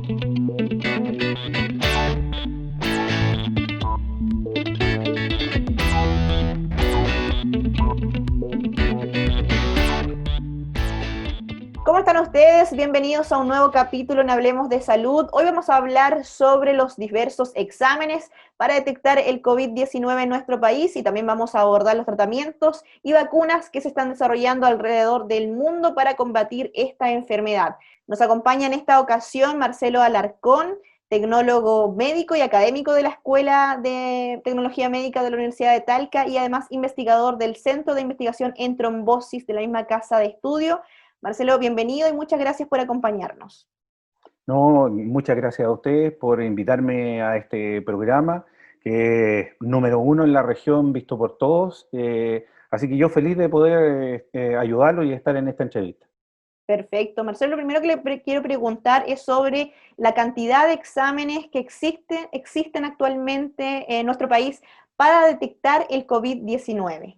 ¿Cómo están ustedes? Bienvenidos a un nuevo capítulo en Hablemos de Salud. Hoy vamos a hablar sobre los diversos exámenes para detectar el COVID-19 en nuestro país y también vamos a abordar los tratamientos y vacunas que se están desarrollando alrededor del mundo para combatir esta enfermedad. Nos acompaña en esta ocasión Marcelo Alarcón, tecnólogo médico y académico de la Escuela de Tecnología Médica de la Universidad de Talca y además investigador del Centro de Investigación en Trombosis de la misma casa de estudio. Marcelo, bienvenido y muchas gracias por acompañarnos. No, muchas gracias a ustedes por invitarme a este programa, que es número uno en la región, visto por todos. Así que yo feliz de poder ayudarlo y estar en esta entrevista. Perfecto. Marcelo, lo primero que quiero preguntar es sobre la cantidad de exámenes que existen actualmente en nuestro país para detectar el COVID-19.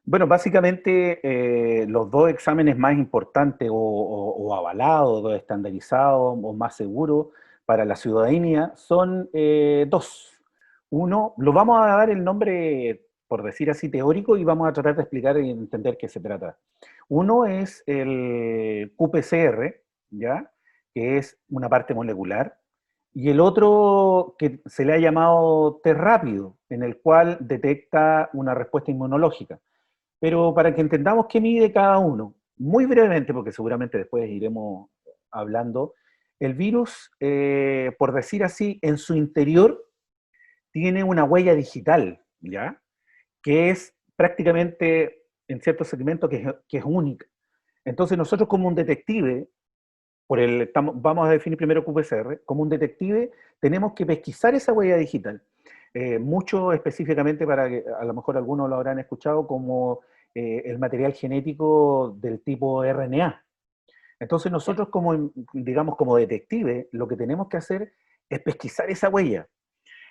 Bueno, básicamente los dos exámenes más importantes o avalados, o estandarizados o más seguros para la ciudadanía son dos. Uno, lo vamos a dar el nombre, por decir así, teórico y vamos a tratar de explicar y entender qué se trata. Uno es el qPCR, ¿ya? Que es una parte molecular, y el otro que se le ha llamado test rápido, en el cual detecta una respuesta inmunológica. Pero para que entendamos qué mide cada uno, muy brevemente, porque seguramente después iremos hablando, el virus, por decir así, en su interior tiene una huella digital, ¿ya? Que es prácticamente, en ciertos segmentos, que es única. Entonces nosotros como un detective, vamos a definir primero qPCR, como un detective tenemos que pesquisar esa huella digital. Mucho específicamente para que a lo mejor algunos lo habrán escuchado como el material genético del tipo RNA. Entonces nosotros como, digamos, como detective, lo que tenemos que hacer es pesquisar esa huella.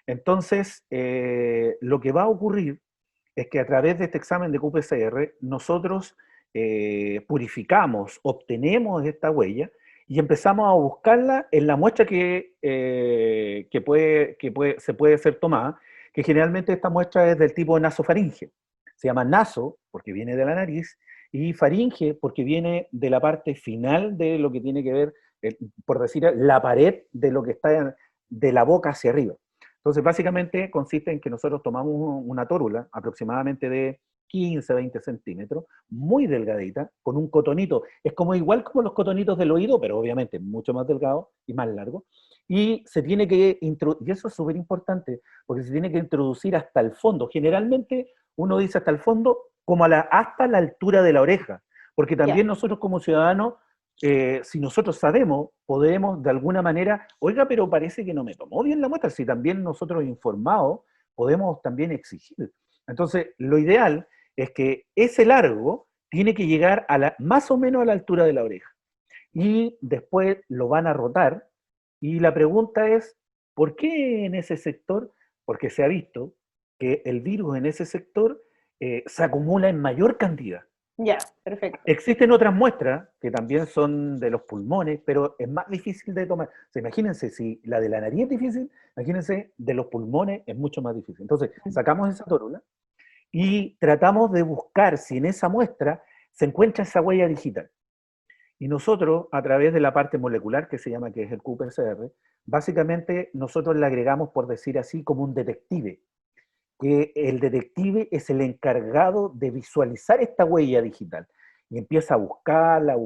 Entonces, lo que va a ocurrir es que a través de este examen de qPCR, nosotros purificamos, obtenemos esta huella y empezamos a buscarla en la muestra se puede ser tomada, que generalmente esta muestra es del tipo nasofaringe. Se llama naso porque viene de la nariz y faringe porque viene de la parte final de lo que tiene que ver, por decir, la pared de lo que está de la boca hacia arriba. Entonces, básicamente consiste en que nosotros tomamos una tórula aproximadamente de 15, 20 centímetros, muy delgadita, con un cotonito. Es como igual como los cotonitos del oído, pero obviamente mucho más delgado y más largo. Y se tiene que introducir, y eso es súper importante, porque se tiene que introducir hasta el fondo. Generalmente uno dice hasta el fondo, como hasta la altura de la oreja, porque también Ya. nosotros como ciudadanos si nosotros sabemos, podemos de alguna manera, oiga, pero parece que no me tomó bien la muestra, si también nosotros informados podemos también exigir. Entonces, lo ideal es que ese largo tiene que llegar más o menos a la altura de la oreja. Y después lo van a rotar. Y la pregunta es, ¿por qué en ese sector? Porque se ha visto que el virus en ese sector se acumula en mayor cantidad. Ya, perfecto. Existen otras muestras que también son de los pulmones, pero es más difícil de tomar. O sea, imagínense, si la de la nariz es difícil, imagínense, de los pulmones es mucho más difícil. Entonces, sacamos esa tórula y tratamos de buscar si en esa muestra se encuentra esa huella digital. Y nosotros, a través de la parte molecular que se llama, que es el qPCR, básicamente nosotros le agregamos, por decir así, como un detective, que el detective es el encargado de visualizar esta huella digital y empieza a buscarla.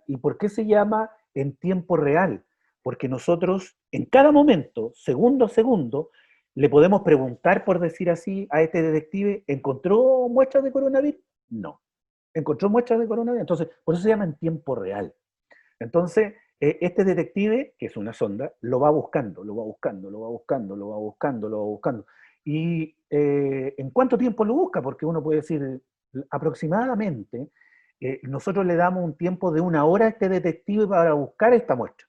¿Y por qué se llama en tiempo real? Porque nosotros en cada momento, segundo a segundo, le podemos preguntar, por decir así, a este detective, ¿encontró muestras de coronavirus? No. ¿Encontró muestras de coronavirus? Entonces, por eso se llama en tiempo real. Entonces, este detective, que es una sonda, lo va buscando, lo va buscando, lo va buscando, lo va buscando, lo va buscando. ¿Y en cuánto tiempo lo busca? Porque uno puede decir, aproximadamente, nosotros le damos un tiempo de 1 hora a este detective para buscar esta muestra.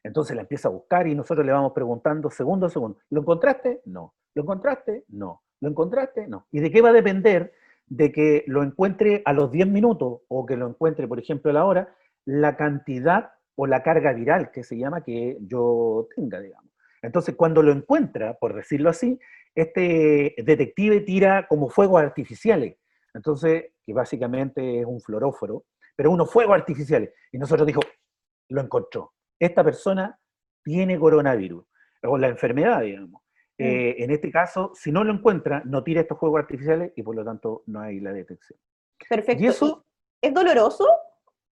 Entonces la empieza a buscar y nosotros le vamos preguntando segundo a segundo. ¿Lo encontraste? No. ¿Lo encontraste? No. ¿Lo encontraste? No. ¿Y de qué va a depender? De que lo encuentre a los 10 minutos o que lo encuentre, por ejemplo, a la hora, la cantidad o la carga viral que se llama que yo tenga, digamos. Entonces, cuando lo encuentra, por decirlo así, este detective tira como fuegos artificiales. Entonces, que básicamente es un fluoróforo, pero unos fuegos artificiales. Y nosotros dijo, lo encontró. Esta persona tiene coronavirus, o la enfermedad, digamos. Mm, En este caso, si no lo encuentra, no tira estos fuegos artificiales y por lo tanto no hay la detección. Y perfecto. ¿Y eso, es doloroso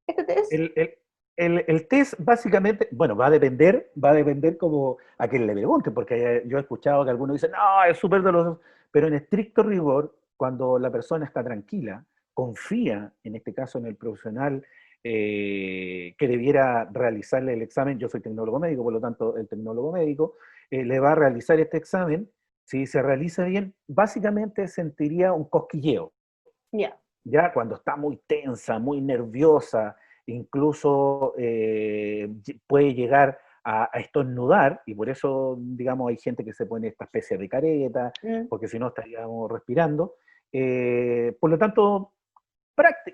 este test? el, el, el test básicamente, bueno, va a depender como a quien le pregunte, porque yo he escuchado que algunos dicen, no, es súper doloroso, pero en estricto rigor, cuando la persona está tranquila, confía, en este caso en el profesional que debiera realizarle el examen, yo soy tecnólogo médico, por lo tanto el tecnólogo médico le va a realizar este examen, si se realiza bien, básicamente sentiría un cosquilleo, Ya. ya cuando está muy tensa, muy nerviosa, incluso puede llegar a estornudar, y por eso, digamos, hay gente que se pone esta especie de careta, Mm, porque si no estaríamos respirando. Por lo tanto,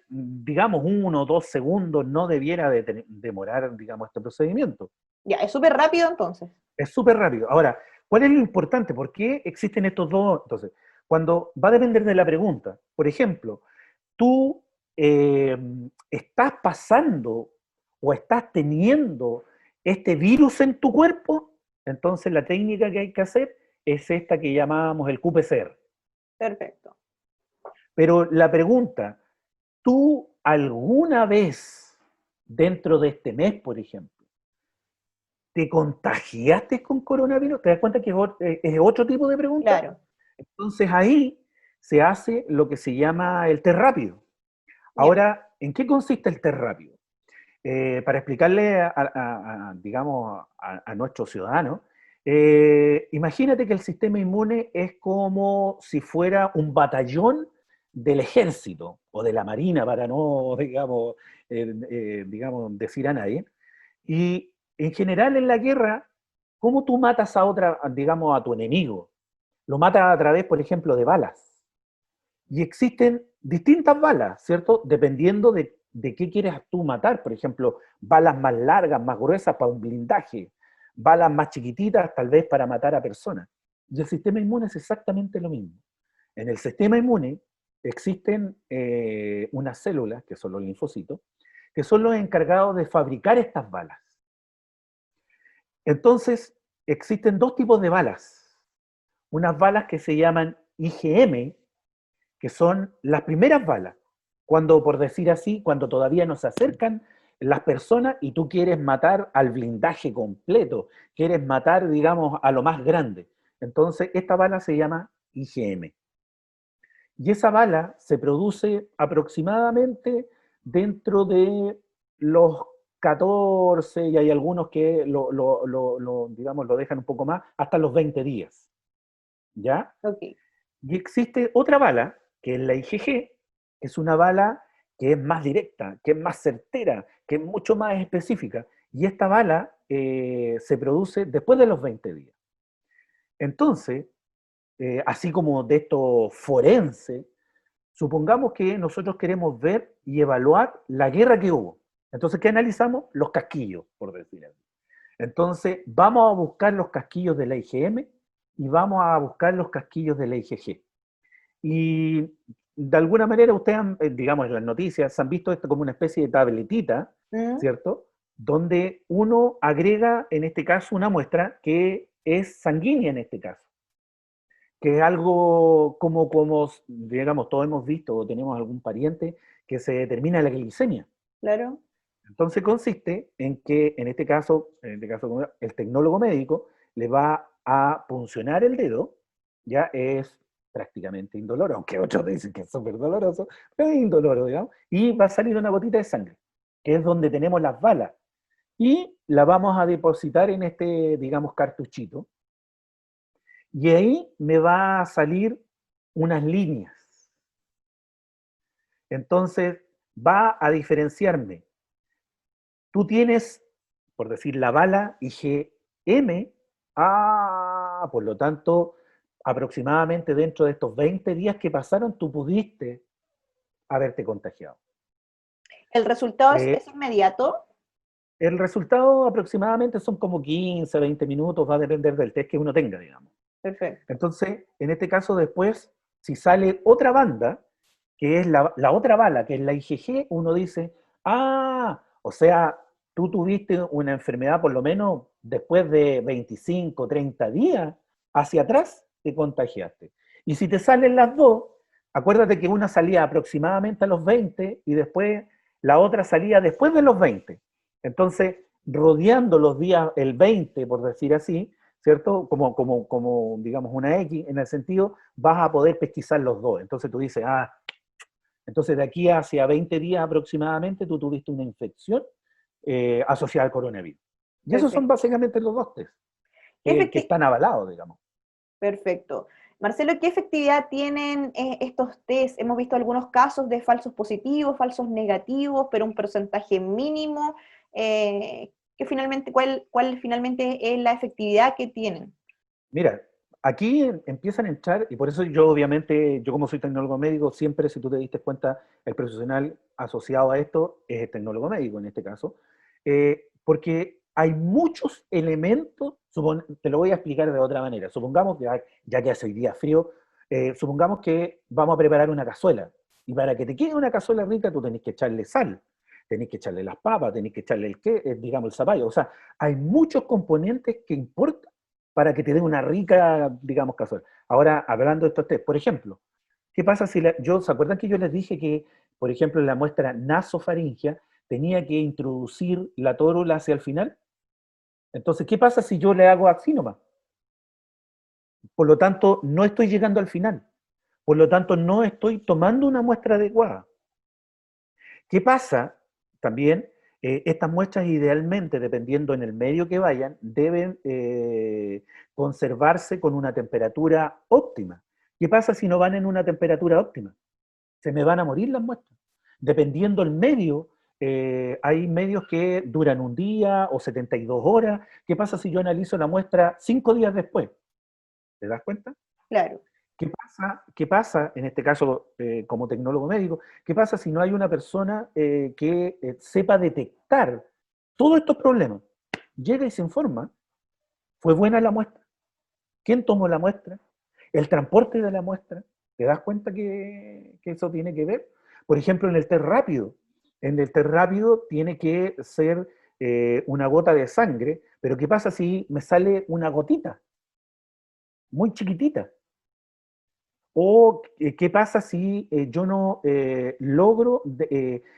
digamos, 1 o 2 segundos no debiera demorar, digamos, este procedimiento. ya, es súper rápido entonces. Es súper rápido. Ahora, ¿cuál es lo importante? ¿Por qué existen estos dos? Entonces, cuando va a depender de la pregunta, por ejemplo, tú estás pasando o estás teniendo este virus en tu cuerpo, entonces la técnica que hay que hacer es esta que llamábamos el QPCR. Perfecto. Pero la pregunta, ¿tú alguna vez dentro de este mes, por ejemplo, te contagiaste con coronavirus? ¿Te das cuenta que es otro tipo de pregunta? Claro. Entonces ahí se hace lo que se llama el test rápido. Ya. Ahora, ¿en qué consiste el test rápido? Para explicarle, digamos, a nuestros ciudadanos, imagínate que el sistema inmune es como si fuera un batallón del ejército o de la marina, para no, digamos, decir a nadie. Y en general en la guerra, ¿cómo tú matas a otra, digamos, a tu enemigo? Lo matas a través, por ejemplo, de balas. Y existen distintas balas, ¿cierto? Dependiendo de qué quieres tú matar. Por ejemplo, balas más largas, más gruesas para un blindaje, balas más chiquititas tal vez para matar a personas. Y el sistema inmune es exactamente lo mismo. En el sistema inmune existen unas células, que son los linfocitos, que son los encargados de fabricar estas balas. Entonces, existen dos tipos de balas. Unas balas que se llaman IgM, que son las primeras balas, cuando, por decir así, cuando todavía no se acercan las personas y tú quieres matar al blindaje completo, quieres matar, digamos, a lo más grande. Entonces, esta bala se llama IgM. Y esa bala se produce aproximadamente dentro de los 14, y hay algunos que digamos, lo dejan un poco más, hasta los 20 días. ¿Ya? Ok. Y existe otra bala, que es la IgG, que es una bala que es más directa, que es más certera, que es mucho más específica. Y esta bala se produce después de los 20 días. Entonces, así como de esto forense, supongamos que nosotros queremos ver y evaluar la guerra que hubo. Entonces, ¿qué analizamos? Los casquillos, por decir así. Entonces, vamos a buscar los casquillos de la IgM y vamos a buscar los casquillos de la IgG. Y de alguna manera ustedes, digamos, en las noticias han visto esto como una especie de tabletita, Mm, ¿cierto? Donde uno agrega, en este caso, una muestra que es sanguínea en este caso, que es algo como, digamos, todos hemos visto o tenemos algún pariente que se determina la glicemia. claro. Entonces consiste en que, en este caso, el tecnólogo médico le va a puncionar el dedo, ya es prácticamente indoloro, aunque otros dicen que es súper doloroso, pero es indoloro, digamos, y va a salir una gotita de sangre, que es donde tenemos las balas, y la vamos a depositar en este, digamos, cartuchito, y ahí me va a salir unas líneas. Entonces va a diferenciarme. Tú tienes, por decir, la bala IgM, por lo tanto, aproximadamente dentro de estos 20 días que pasaron, tú pudiste haberte contagiado. ¿El resultado es Eh, inmediato? El resultado aproximadamente son como 15, 20 minutos, va a depender del test que uno tenga, digamos. Perfecto. Entonces, en este caso después, si sale otra banda, que es la otra bala, que es la IgG, uno dice, ah, o sea, tú tuviste una enfermedad por lo menos después de 25, 30 días hacia atrás, te contagiaste. Y si te salen las dos, acuérdate que una salía aproximadamente a los 20 y después la otra salía después de los 20. Entonces, rodeando los días, el 20, por decir así, ¿cierto? Como, digamos, una X, en el sentido, vas a poder pesquisar los dos. Entonces tú dices, ah, entonces de aquí hacia 20 días aproximadamente tú tuviste una infección asociada al coronavirus. Y esos son Perfecto. básicamente los dos test ¿Qué que están avalados, digamos. Perfecto. Marcelo, ¿qué efectividad tienen estos test? Hemos visto algunos casos de falsos positivos, falsos negativos, pero un porcentaje mínimo. ¿Qué finalmente, cuál finalmente es la efectividad que tienen? Mira, aquí empiezan a entrar, y por eso yo obviamente, yo como soy tecnólogo médico, siempre si tú te diste cuenta, el profesional asociado a esto es el tecnólogo médico en este caso, porque hay muchos elementos, te lo voy a explicar de otra manera, supongamos que ya que hace hoy día frío, supongamos que vamos a preparar una cazuela, y para que te quede una cazuela rica tú tenés que echarle sal, tenés que echarle las papas, tenés que echarle digamos el zapallo, o sea, hay muchos componentes que importan para que te dé una rica, digamos, cazuela. Ahora, hablando de estos test, por ejemplo, ¿qué pasa si ¿se acuerdan que yo les dije que, por ejemplo, en la muestra nasofaringia tenía que introducir la tórula hacia el final? Entonces, ¿qué pasa si yo le hago axínoma? Por lo tanto, no estoy llegando al final. Por lo tanto, no estoy tomando una muestra adecuada. ¿Qué pasa? También, estas muestras idealmente, dependiendo en el medio que vayan, deben conservarse con una temperatura óptima. ¿Qué pasa si no van en una temperatura óptima? Se me van a morir las muestras. Dependiendo el medio, hay medios que duran un día o 72 horas. ¿Qué pasa si yo analizo la muestra 5 días después? ¿Te das cuenta? Claro, ¿Qué pasa en este caso como tecnólogo médico? ¿Qué pasa si no hay una persona que sepa detectar todos estos problemas? Llega y se informa, ¿fue buena la muestra? ¿Quién tomó la muestra? ¿El transporte de la muestra? ¿Te das cuenta que eso tiene que ver? Por ejemplo, en el test rápido tiene que ser una gota de sangre, pero ¿qué pasa si me sale una gotita muy chiquitita? ¿O qué pasa si yo no logro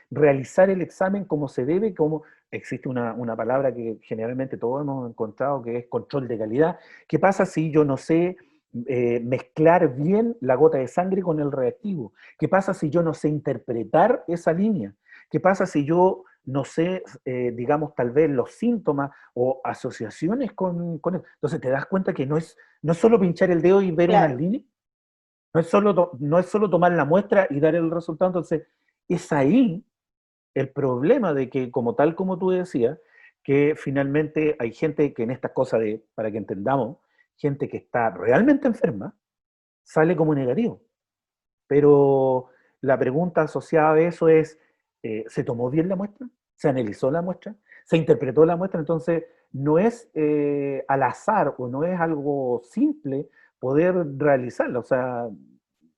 realizar el examen como se debe? Como existe una palabra que generalmente todos hemos encontrado que es control de calidad. ¿Qué pasa si yo no sé mezclar bien la gota de sangre con el reactivo? ¿Qué pasa si yo no sé interpretar esa línea? ¿Qué pasa si yo no sé, digamos, tal vez los síntomas o asociaciones con eso? Entonces te das cuenta que no es solo pinchar el dedo y ver unas claro. líneas, no es solo tomar la muestra y dar el resultado. Entonces, es ahí el problema de que, como tal como tú decías, que finalmente hay gente que en estas cosas para que entendamos, gente que está realmente enferma, sale como negativo. Pero la pregunta asociada a eso es, ¿se tomó bien la muestra? ¿Se analizó la muestra? ¿Se interpretó la muestra? Entonces, no es al azar o no es algo simple poder realizarlo. O sea,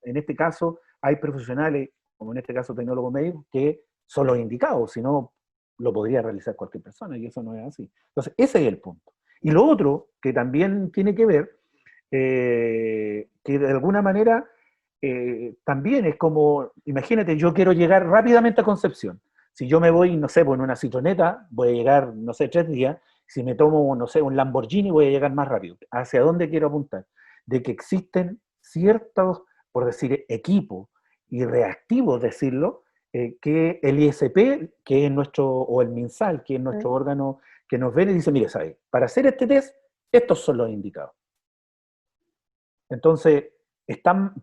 en este caso hay profesionales, como en este caso tecnólogos médicos, que son los indicados, si no lo podría realizar cualquier persona y eso no es así. Entonces, ese es el punto. Y lo otro que también tiene que ver, que de alguna manera también es como, imagínate, yo quiero llegar rápidamente a Concepción. Si yo me voy, no sé, por una citroneta, voy a llegar, no sé, 3 días. Si me tomo, no sé, un Lamborghini, voy a llegar más rápido. ¿Hacia dónde quiero apuntar? De que existen ciertos, por decir, equipos y reactivos, decirlo, que el ISP, que es nuestro, o el MinSal, que es nuestro ¿Mm? órgano que nos ve y dice, mire, ¿sabe? Para hacer este test, estos son los indicados. Entonces,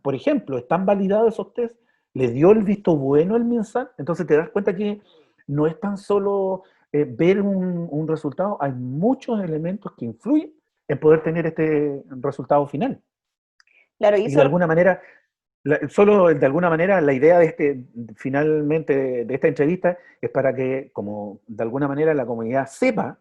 por ejemplo, están validados esos test, le dio el visto bueno el MinSal, entonces te das cuenta que no es tan solo ver un resultado, hay muchos elementos que influyen en poder tener este resultado final. Claro, y Y de eso alguna manera, Solo de alguna manera la idea de finalmente de esta entrevista es para que, como de alguna manera la comunidad sepa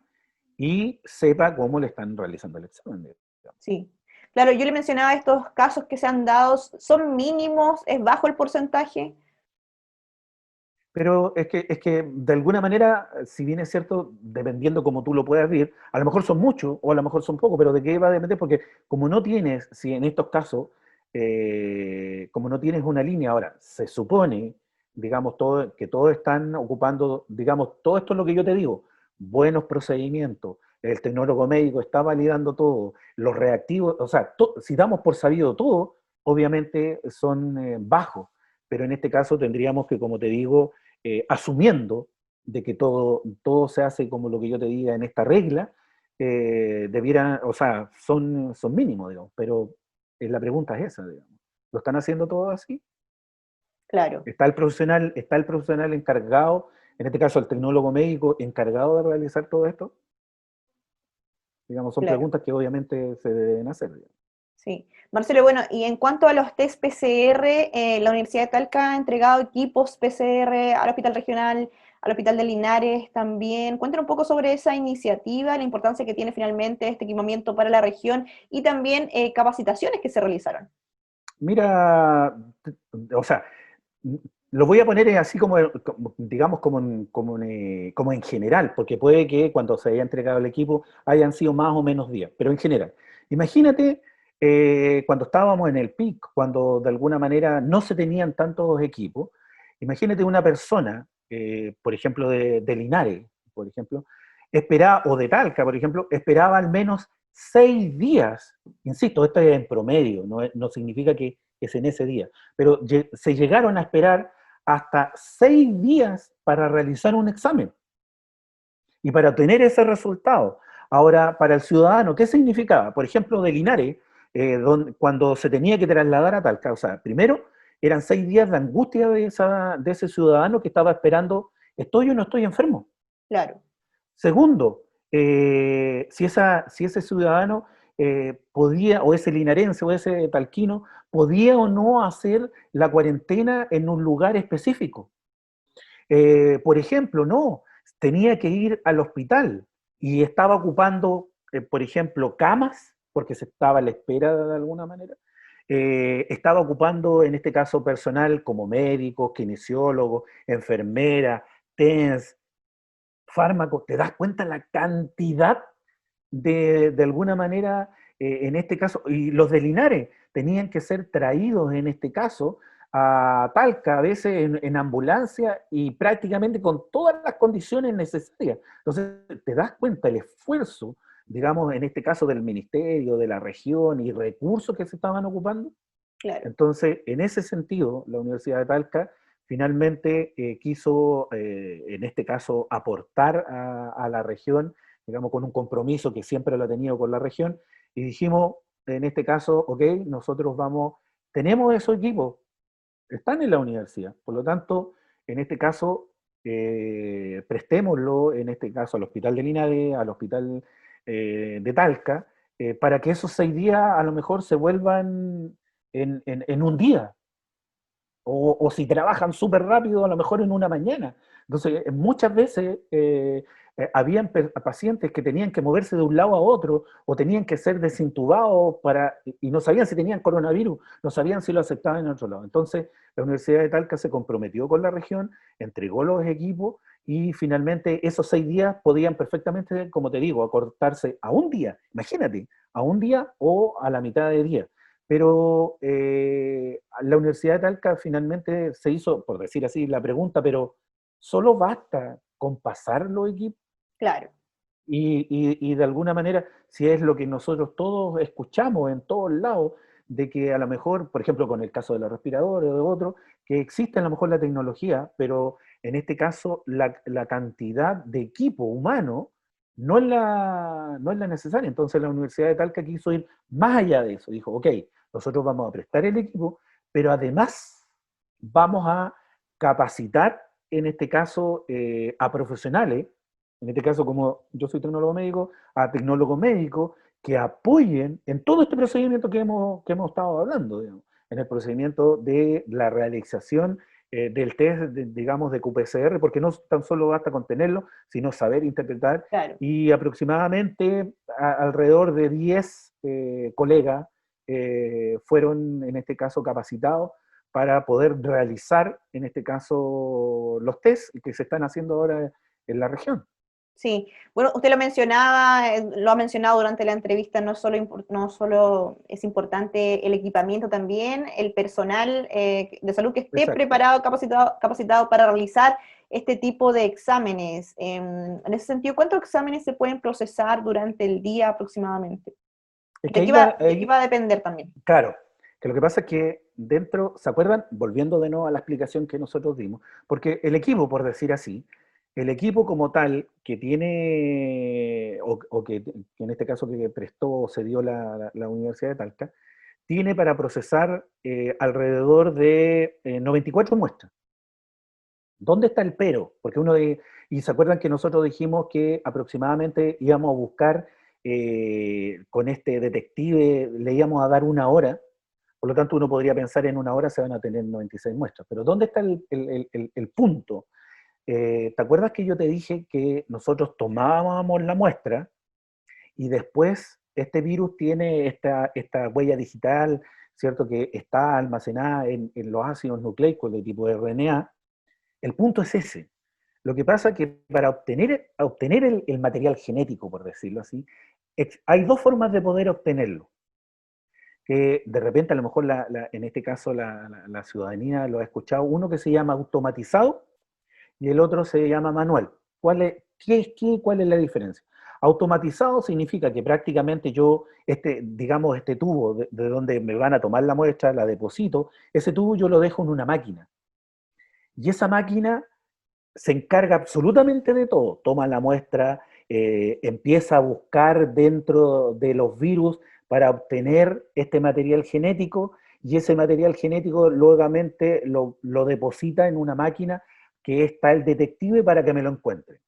y sepa cómo le están realizando el examen. Digamos. Sí. Claro, yo le mencionaba estos casos que se han dado, ¿son mínimos? ¿Es bajo el porcentaje? Pero es que de alguna manera, si bien es cierto, dependiendo como tú lo puedas ver, a lo mejor son muchos o a lo mejor son pocos, pero ¿de qué va a depender? Porque como no tienes, si en estos casos, como no tienes una línea, ahora se supone, digamos, que todos están ocupando, digamos, todo esto es lo que yo te digo, buenos procedimientos, el tecnólogo médico está validando todo, los reactivos, o sea, si damos por sabido todo, obviamente son bajos, pero en este caso tendríamos que, como te digo, asumiendo de que todo se hace como lo que yo te diga en esta regla, debiera, o sea, son mínimos, digamos, pero la pregunta es esa, digamos. ¿Lo están haciendo todo así? Claro, Está el profesional encargado, en este caso el tecnólogo médico, encargado de realizar todo esto? Digamos, son claro. preguntas que obviamente se deben hacer, digamos. Sí. Marcelo, bueno, y en cuanto a los test PCR, la Universidad de Talca ha entregado equipos PCR al Hospital Regional, al Hospital de Linares también. Cuéntanos un poco sobre esa iniciativa, la importancia que tiene finalmente este equipamiento para la región y también capacitaciones que se realizaron. Mira, o sea, lo voy a poner así digamos, como en general, porque puede que cuando se haya entregado el equipo hayan sido más o menos días, pero en general. Imagínate cuando estábamos en el pic, cuando de alguna manera no se tenían tantos equipos, imagínate una persona, por ejemplo, de Linares, por ejemplo, esperaba, o de Talca, por ejemplo, esperaba al menos 6 días, insisto, esto es en promedio, no significa que es en ese día, pero se llegaron a esperar hasta 6 días para realizar un examen y para obtener ese resultado. Ahora, para el ciudadano, ¿qué significaba? Por ejemplo, de Linares, cuando se tenía que trasladar a Talca, o sea, primero eran 6 días de angustia de ese ciudadano que estaba esperando, ¿estoy o no estoy enfermo? Claro, Segundo, si ese ciudadano podía, o ese linarense o ese talquino, podía o no hacer la cuarentena en un lugar específico. Por ejemplo, no, tenía que ir al hospital y estaba ocupando, por ejemplo, camas, porque se estaba a la espera de alguna manera. Estaba ocupando, en este caso, personal como médicos, kinesiólogos, enfermeras, TENS, fármacos, te das cuenta la cantidad de alguna manera, en este caso, y los de Linares tenían que ser traídos en este caso a Talca, a veces en ambulancia y prácticamente con todas las condiciones necesarias. Entonces, te das cuenta el esfuerzo, digamos, en este caso del ministerio, de la región y recursos que se estaban ocupando. claro. Entonces, en ese sentido, la Universidad de Talca finalmente quiso, en este caso, aportar a la región, digamos, con un compromiso que siempre lo ha tenido con la región, y dijimos, en este caso, ok, nosotros tenemos esos equipos, están en la universidad, por lo tanto, en este caso, prestémoslo, en este caso, al Hospital de Linares, al Hospital de Talca, para que esos 6 días a lo mejor se vuelvan en un día, o si trabajan súper rápido, a lo mejor en una mañana. Entonces, muchas veces habían pacientes que tenían que moverse de un lado a otro o tenían que ser desintubados y no sabían si tenían coronavirus, no sabían si lo aceptaban en otro lado. Entonces, la Universidad de Talca se comprometió con la región, entregó los equipos y finalmente esos 6 días podían perfectamente, como te digo, acortarse a un día, imagínate, a un día o a la mitad de día. Pero la Universidad de Talca finalmente se hizo, por decir así, la pregunta, pero solo basta con pasar los equipos Claro. y de alguna manera, si es lo que nosotros todos escuchamos en todos lados, de que a lo mejor, por ejemplo, con el caso de los respiradores o de otros, que existe a lo mejor la tecnología, pero en este caso la cantidad de equipo humano no es la necesaria. Entonces la Universidad de Talca quiso ir más allá de eso. Dijo, ok, nosotros vamos a prestar el equipo, pero además vamos a capacitar, en este caso, a profesionales, en este caso como yo soy tecnólogo médico, a tecnólogos médicos que apoyen en todo este procedimiento que hemos estado hablando, digamos. en el procedimiento de la realización del test, digamos, de QPCR, porque no tan solo basta con tenerlo, sino saber interpretar, Claro. y aproximadamente alrededor de 10 colegas fueron, en este caso, capacitados para poder realizar, en este caso, los test que se están haciendo ahora en la región. Sí, bueno, usted lo mencionaba, lo ha mencionado durante la entrevista, no solo es importante el equipamiento, también el personal de salud que esté Exacto. preparado, capacitado para realizar este tipo de exámenes. En ese sentido, ¿cuántos exámenes se pueden procesar durante el día aproximadamente? Es que ahí va, De qué va a depender también? claro, que lo que pasa es que dentro, ¿se acuerdan? Volviendo de nuevo a la explicación que nosotros dimos, porque el equipo, por decir así, el equipo como tal que tiene, o que en este caso que prestó o cedió la Universidad de Talca, tiene para procesar alrededor de 94 muestras. ¿Dónde está el pero? Porque y se acuerdan que nosotros dijimos que aproximadamente íbamos a buscar con este detective, le íbamos a dar una hora, por lo tanto uno podría pensar en una hora se van a tener 96 muestras, pero ¿dónde está el punto? ¿Te acuerdas que yo te dije que nosotros tomábamos la muestra y después este virus tiene esta huella digital, ¿cierto? Que está almacenada en los ácidos nucleicos de tipo RNA. El punto es ese. Lo que pasa es que para obtener el material genético, por decirlo así, hay dos formas de poder obtenerlo. Que de repente a lo mejor en este caso la ciudadanía lo ha escuchado, uno que se llama automatizado y el otro se llama manual. ¿Cuál es la diferencia? Automatizado significa que prácticamente yo, digamos, este tubo de donde me van a tomar la muestra, la deposito, ese tubo yo lo dejo en una máquina. Y esa máquina se encarga absolutamente de todo. Toma la muestra, empieza a buscar dentro de los virus para obtener este material genético y ese material genético nuevamente lo deposita en una máquina que está el detective para que me lo encuentre.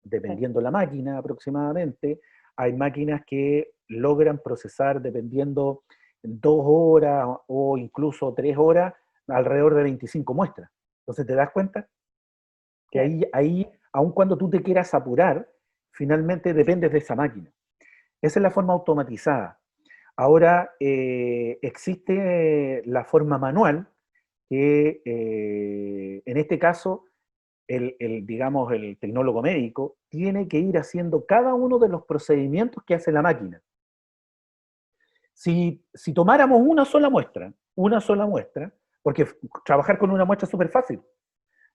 Dependiendo la máquina aproximadamente, hay máquinas que logran procesar, dependiendo 2 horas o incluso 3 horas, alrededor de 25 muestras. Entonces, ¿te das cuenta? Que Claro. ahí, aun cuando tú te quieras apurar, finalmente dependes de esa máquina. Esa es la forma automatizada. Ahora existe la forma manual, que en este caso digamos, el tecnólogo médico tiene que ir haciendo cada uno de los procedimientos que hace la máquina. Si tomáramos una sola muestra, porque trabajar con una muestra es súper fácil,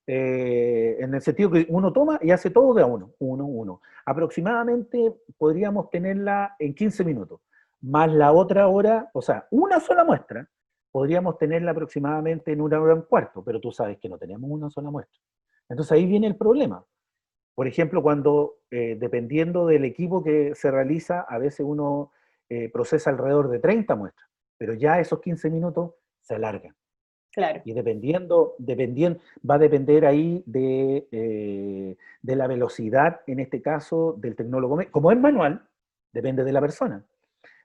en el sentido que uno toma y hace todo de a uno. Aproximadamente podríamos tenerla en 15 minutos, más la otra hora, o sea, una sola muestra, podríamos tenerla aproximadamente en 1 hora y 1/4, pero tú sabes que no tenemos una sola muestra. Entonces ahí viene el problema. Por ejemplo, cuando dependiendo del equipo que se realiza, a veces uno procesa alrededor de 30 muestras, pero ya esos 15 minutos se alargan. Claro. Y va a depender ahí de la velocidad, en este caso, del tecnólogo. Como es manual, depende de la persona.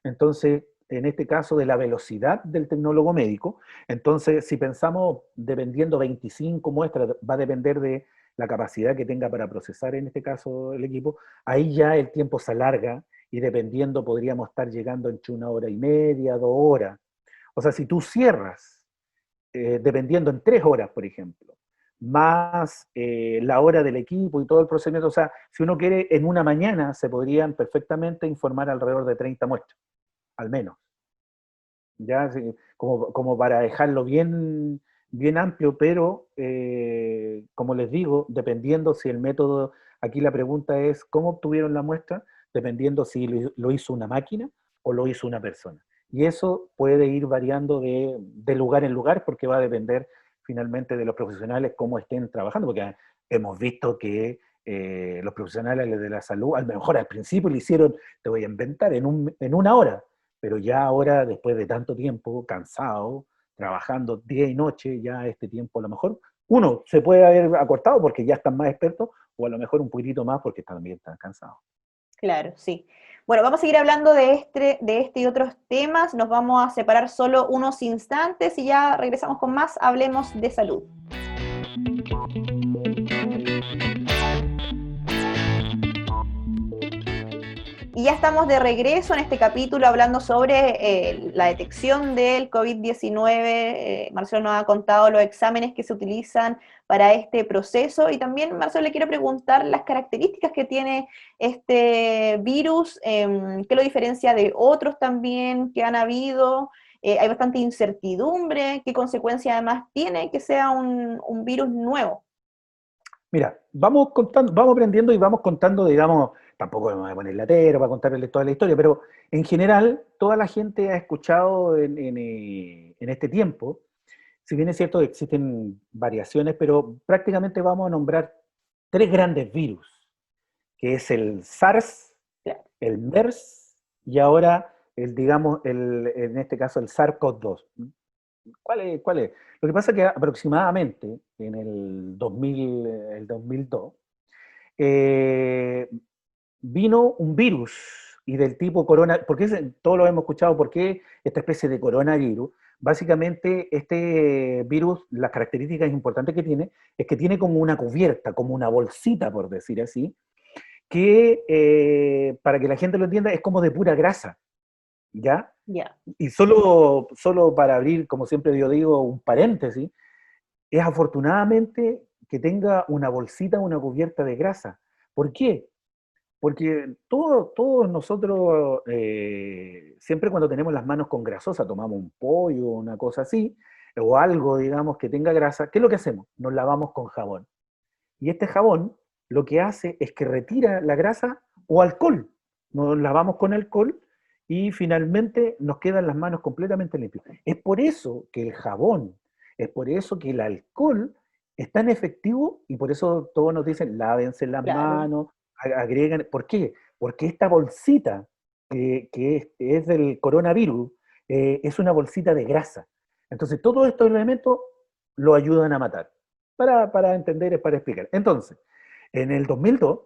Entonces, en este caso, de la velocidad del tecnólogo médico, entonces, si pensamos, dependiendo 25 muestras, va a depender de la capacidad que tenga para procesar, en este caso, el equipo, ahí ya el tiempo se alarga y dependiendo podríamos estar llegando entre 1 hora y media, 2 horas. O sea, si tú cierras dependiendo en 3 horas, por ejemplo, más la hora del equipo y todo el procedimiento. O sea, si uno quiere, en una mañana se podrían perfectamente informar alrededor de 30 muestras, al menos. Ya, como para dejarlo bien amplio, pero como les digo, dependiendo si el método, aquí la pregunta es, ¿cómo obtuvieron la muestra? Dependiendo si lo hizo una máquina o lo hizo una persona. Y eso puede ir variando de lugar en lugar porque va a depender finalmente de los profesionales cómo estén trabajando, porque hemos visto que los profesionales de la salud, a lo mejor al principio lo hicieron, te voy a inventar, en 1 hora, pero ya ahora, después de tanto tiempo, cansado, trabajando día y noche, ya este tiempo a lo mejor, uno se puede haber acortado porque ya están más expertos, o a lo mejor un poquitito más porque también están cansados. Claro, sí. Bueno, vamos a seguir hablando de este y otros temas. Nos vamos a separar solo unos instantes y ya regresamos con más. Hablemos de salud. Y ya estamos de regreso en este capítulo hablando sobre la detección del COVID-19. Marcelo nos ha contado los exámenes que se utilizan para este proceso y también, Marcelo, le quiero preguntar las características que tiene este virus, qué lo diferencia de otros también que han habido. Hay bastante incertidumbre, qué consecuencia además tiene que sea un virus nuevo. Mira, vamos contando, vamos aprendiendo y vamos contando, digamos, tampoco me voy a poner latero para contarles toda la historia, pero en general toda la gente ha escuchado en este tiempo, si bien es cierto que existen variaciones, pero prácticamente vamos a nombrar tres grandes virus, que es el SARS, Claro. el MERS y ahora digamos, en este caso el SARS-CoV-2. ¿Cuál es? Lo que pasa es que aproximadamente en el 2002 eh, vino un virus y del tipo corona, porque todos lo hemos escuchado, ¿por qué esta especie de coronavirus? Básicamente este virus, las características importantes que tiene, es que tiene como una cubierta, como una bolsita, por decir así, que para que la gente lo entienda, es como de pura grasa, ¿ya? Ya. Y solo para abrir, como siempre yo digo, un paréntesis, es afortunadamente que tenga una bolsita, una cubierta de grasa. ¿Por qué? Porque todos nosotros, siempre cuando tenemos las manos con grasosa, tomamos un pollo, una cosa así, o algo, digamos, que tenga grasa, ¿qué es lo que hacemos? Nos lavamos con jabón. Y este jabón lo que hace es que retira la grasa o alcohol. Nos lavamos con alcohol y finalmente nos quedan las manos completamente limpias. Es por eso que el jabón, es por eso que el alcohol es tan efectivo y por eso todos nos dicen lávense las Claro. manos, agregan. ¿Por qué? Porque esta bolsita que es del coronavirus es una bolsita de grasa. Entonces todos estos elementos lo ayudan a matar para entender, para explicar. Entonces, en el 2002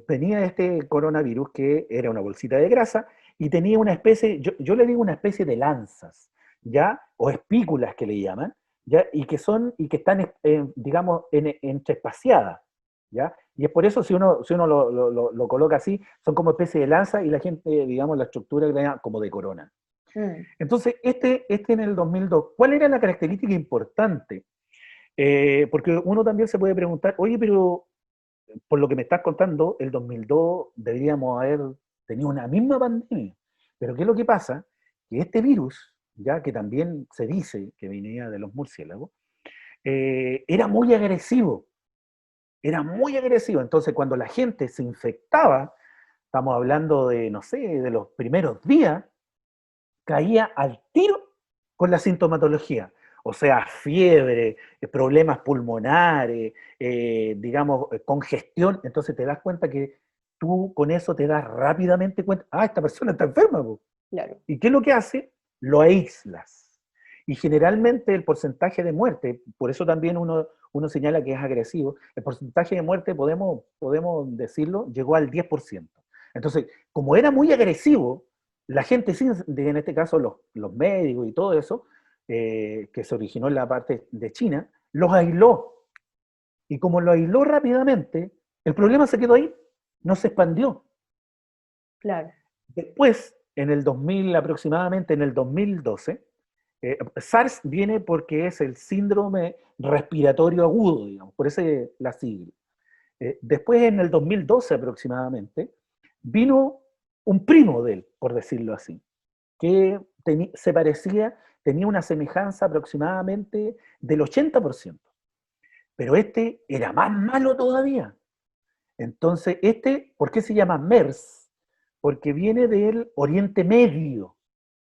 tenía este coronavirus que era una bolsita de grasa y tenía una especie, yo le digo una especie de lanzas, ¿ya? O espículas que le llaman, ¿ya? Y que están, digamos, entrespaciadas, ¿ya? Y es por eso, si uno lo coloca así, son como especie de lanza y la gente, digamos, la estructura le llama como de corona. Mm, Entonces, este en el 2002, ¿cuál era la característica importante? Porque uno también se puede preguntar, oye, pero por lo que me estás contando, el 2002 deberíamos haber tenido una misma pandemia. Pero ¿qué es lo que pasa? Que este virus, ya que también se dice que venía de los murciélagos, era muy agresivo, era muy agresivo. Entonces, cuando la gente se infectaba, estamos hablando de, no sé, de los primeros días, caía al tiro con la sintomatología. O sea, fiebre, problemas pulmonares, digamos, congestión. Entonces te das cuenta que tú con eso te das rápidamente cuenta, esta persona está enferma, po. claro. ¿Y qué es lo que hace? Lo aíslas. Y generalmente el porcentaje de muerte, por eso también uno señala que es agresivo, el porcentaje de muerte, podemos decirlo, llegó al 10%. Entonces, como era muy agresivo, la gente, en este caso los médicos y todo eso, que se originó en la parte de China, los aisló. Y como lo aisló rápidamente, el problema se quedó ahí, no se expandió. Claro. Después, en el 2000, aproximadamente en el 2012, SARS viene porque es el síndrome respiratorio agudo, digamos, por eso la sigla. Después, en el 2012 aproximadamente, vino un primo de él, por decirlo así, que se parecía, tenía una semejanza aproximadamente del 80%, pero este era más malo todavía. Entonces, ¿por qué se llama MERS? Porque viene del Oriente Medio,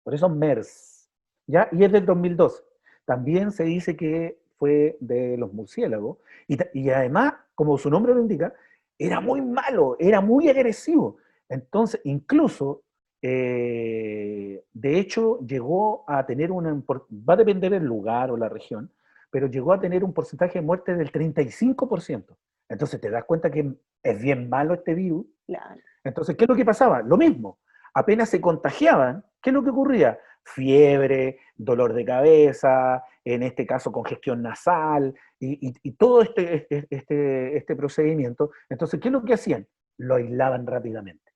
por eso MERS, ¿ya? Y es del 2002. También se dice que fue de los murciélagos, y además, como su nombre lo indica, era muy malo, era muy agresivo. Entonces, incluso, de hecho, llegó a tener va a depender del lugar o la región, pero llegó a tener un porcentaje de muerte del 35%. Entonces te das cuenta que es bien malo este virus, Claro. Entonces, ¿qué es lo que pasaba? Lo mismo. Apenas se contagiaban, ¿qué es lo que ocurría? Fiebre, dolor de cabeza, en este caso congestión nasal, y todo este procedimiento. Entonces, ¿qué es lo que hacían? Lo aislaban rápidamente.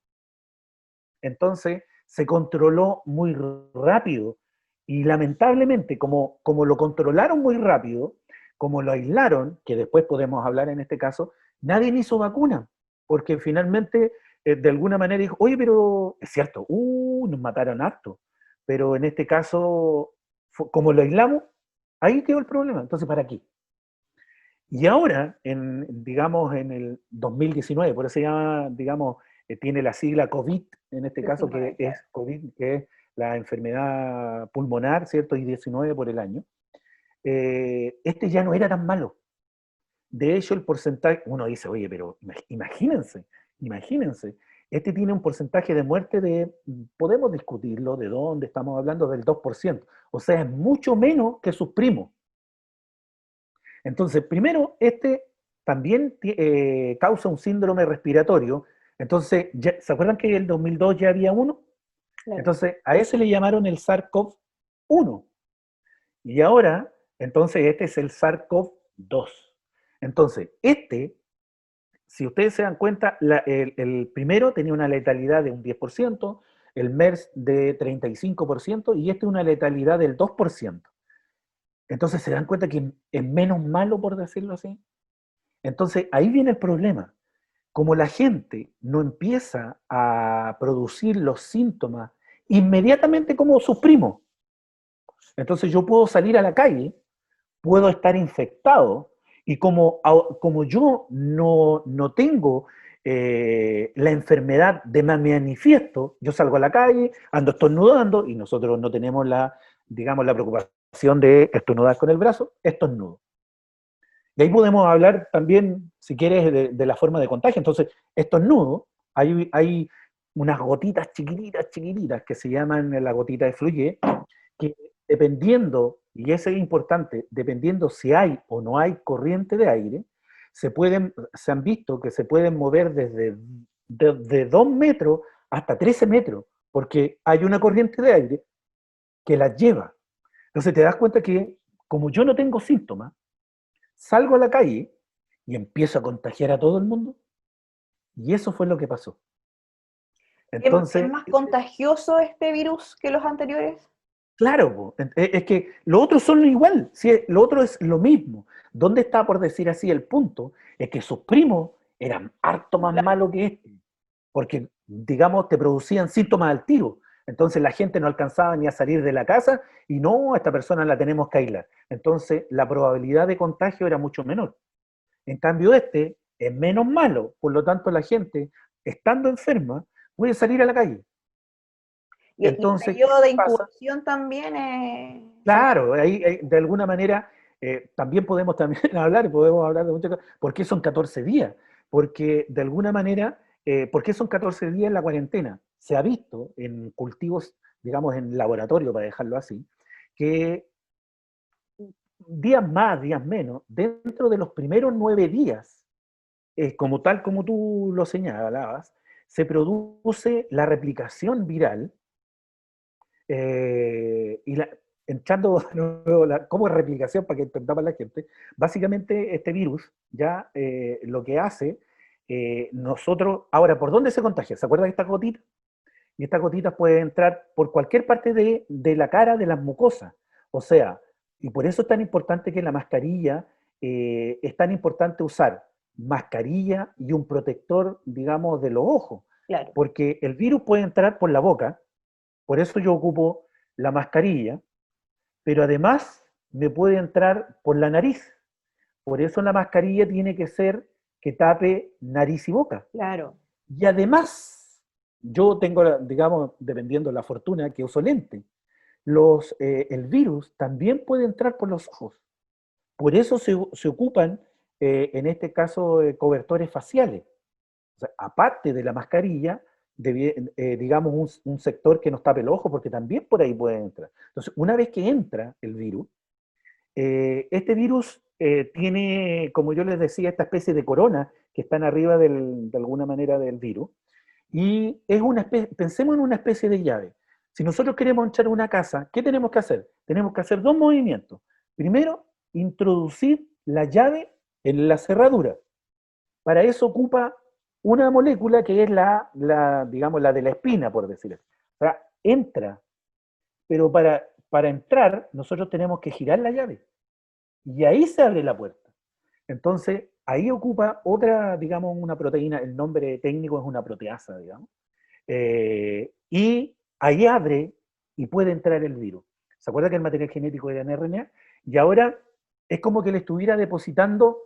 Entonces, se controló muy rápido y lamentablemente, como lo controlaron muy rápido, como lo aislaron, que después podemos hablar en este caso, nadie hizo vacuna, porque finalmente, de alguna manera dijo, oye, pero es cierto, nos mataron harto, pero en este caso, como lo aislamos, ahí quedó el problema, entonces, ¿para qué? Y ahora, digamos, en el 2019, por eso se llama, digamos, tiene la sigla COVID, en este caso, que 19, es claro. COVID, que es la enfermedad pulmonar, ¿cierto? Y 19 por el año. Este ya no era tan malo. De hecho, el porcentaje, uno dice, oye, pero imagínense, este tiene un porcentaje de muerte podemos discutirlo, de dónde estamos hablando, del 2%. O sea, es mucho menos que sus primos. Entonces, primero, este también causa un síndrome respiratorio. Entonces, ¿se acuerdan que en el 2002 ya había uno? Claro. Entonces, a ese le llamaron el SARS-CoV-1. Y ahora, entonces, este es el SARS-CoV-2. Entonces, si ustedes se dan cuenta, el primero tenía una letalidad de un 10%, el MERS de 35% y este una letalidad del 2%. Entonces, ¿se dan cuenta que es menos malo, por decirlo así? Entonces, ahí viene el problema. Como la gente no empieza a producir los síntomas inmediatamente como sus primos, entonces yo puedo salir a la calle, puedo estar infectado, y como yo no tengo la enfermedad de manifiesto, yo salgo a la calle, ando estornudando, y nosotros no tenemos digamos, la preocupación de estornudar con el brazo, estornudo. Y ahí podemos hablar también, si quieres, de la forma de contagio. Entonces, estos nudos, hay unas gotitas chiquititas, chiquititas, que se llaman la gotita de fluye, que dependiendo, y eso es importante, dependiendo si hay o no hay corriente de aire, se han visto que se pueden mover de 2 metros hasta 13 metros, porque hay una corriente de aire que las lleva. Entonces te das cuenta que como yo no tengo síntomas, salgo a la calle y empiezo a contagiar a todo el mundo. Y eso fue lo que pasó. ¿Es Entonces, más contagioso este virus que los anteriores? claro, es que lo otro son igual, ¿sí? Lo otro es lo mismo. ¿Dónde está, por decir así, el punto? Es que sus primos eran harto más Claro. malos que este, porque, digamos, te producían síntomas al tiro. Entonces la gente no alcanzaba ni a salir de la casa y no, a esta persona la tenemos que aislar. Entonces la probabilidad de contagio era mucho menor. En cambio, este es menos malo, por lo tanto, la gente, estando enferma, puede salir a la calle. Y el Entonces, ¿qué periodo de pasa? incubación también son... Claro, ahí, de alguna manera también podemos también podemos hablar de muchas cosas. ¿Por qué son 14 días? Porque de alguna manera, ¿por qué son 14 días en la cuarentena? Se ha visto en cultivos, digamos, en laboratorio, para dejarlo así, que días más, días menos, dentro de los primeros 9 días, como tal como tú lo señalabas, se produce la replicación viral y entrando como replicación para que entendamos la gente, básicamente este virus ya lo que hace, nosotros, ahora, ¿por dónde se contagia? ¿Se acuerdan de estas gotitas? Y estas gotitas pueden entrar por cualquier parte de la cara, de las mucosas. O sea, y por eso es tan importante que la mascarilla, es tan importante usar mascarilla y un protector, digamos, de los ojos, Claro. porque el virus puede entrar por la boca, por eso yo ocupo la mascarilla, pero además me puede entrar por la nariz, por eso la mascarilla tiene que ser que tape nariz y boca. Claro. Y además, yo tengo, digamos, dependiendo de la fortuna, que uso lente. El virus también puede entrar por los ojos. Por eso se ocupan, en este caso, cobertores faciales. O sea, aparte de la mascarilla, digamos, un sector que nos tape el ojo, porque también por ahí puede entrar. Entonces, una vez que entra el virus, este virus tiene, como yo les decía, esta especie de corona que están arriba de alguna manera del virus, Y es una pensemos en una especie de llave. Si nosotros queremos entrar a una casa, ¿qué tenemos que hacer? Tenemos que hacer dos movimientos. Primero, introducir la llave en la cerradura. Para eso ocupa una molécula que es digamos, la de la espina, por decirlo así. O sea, entra, pero para entrar nosotros tenemos que girar la llave. Y ahí se abre la puerta. Entonces, ahí ocupa otra, digamos, una proteína, el nombre técnico es una proteasa, digamos, y ahí abre y puede entrar el virus. ¿Se acuerda que el material genético era en RNA? Y ahora es como que le estuviera depositando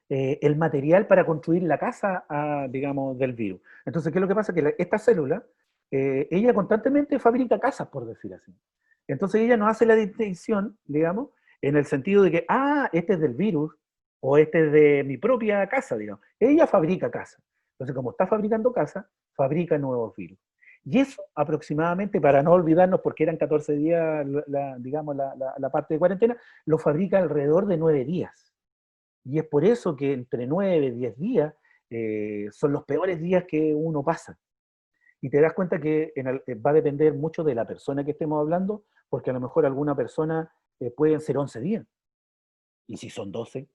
el material para construir la casa, digamos, del virus. Entonces, ¿qué es lo que pasa? Que esta célula, ella constantemente fabrica casas, por decir así. Entonces, ella no hace la distinción, digamos, en el sentido de que, este es del virus o este es de mi propia casa, digamos. Ella fabrica casas. Entonces, como está fabricando casas, fabrica nuevos virus. Y eso aproximadamente, para no olvidarnos, porque eran 14 días, digamos, la parte de cuarentena, lo fabrica alrededor de 9 días. Y es por eso que entre 9 y 10 días son los peores días que uno pasa. Y te das cuenta que va a depender mucho de la persona que estemos hablando, porque a lo mejor alguna persona pueden ser 11 días. Y si son 12,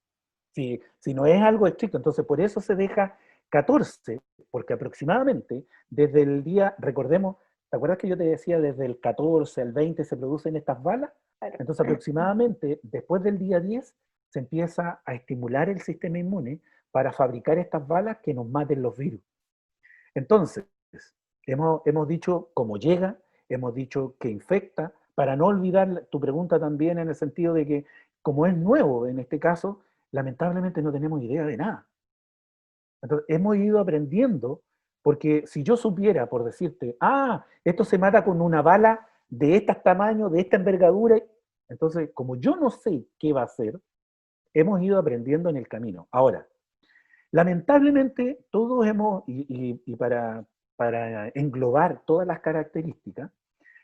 si no es algo estricto, entonces por eso se deja 14, porque aproximadamente desde el día, recordemos, ¿te acuerdas que yo te decía desde el 14 al 20 se producen estas balas? Entonces aproximadamente después del día 10 se empieza a estimular el sistema inmune para fabricar estas balas que nos maten los virus. Entonces, hemos dicho cómo llega, hemos dicho que infecta, para no olvidar tu pregunta también en el sentido de que como es nuevo en este caso, lamentablemente no tenemos idea de nada. Entonces, hemos ido aprendiendo, porque si yo supiera, por decirte, esto se mata con una bala de este tamaño, de esta envergadura, entonces, como yo no sé qué va a ser, hemos ido aprendiendo en el camino. Ahora, lamentablemente, todos y para englobar todas las características,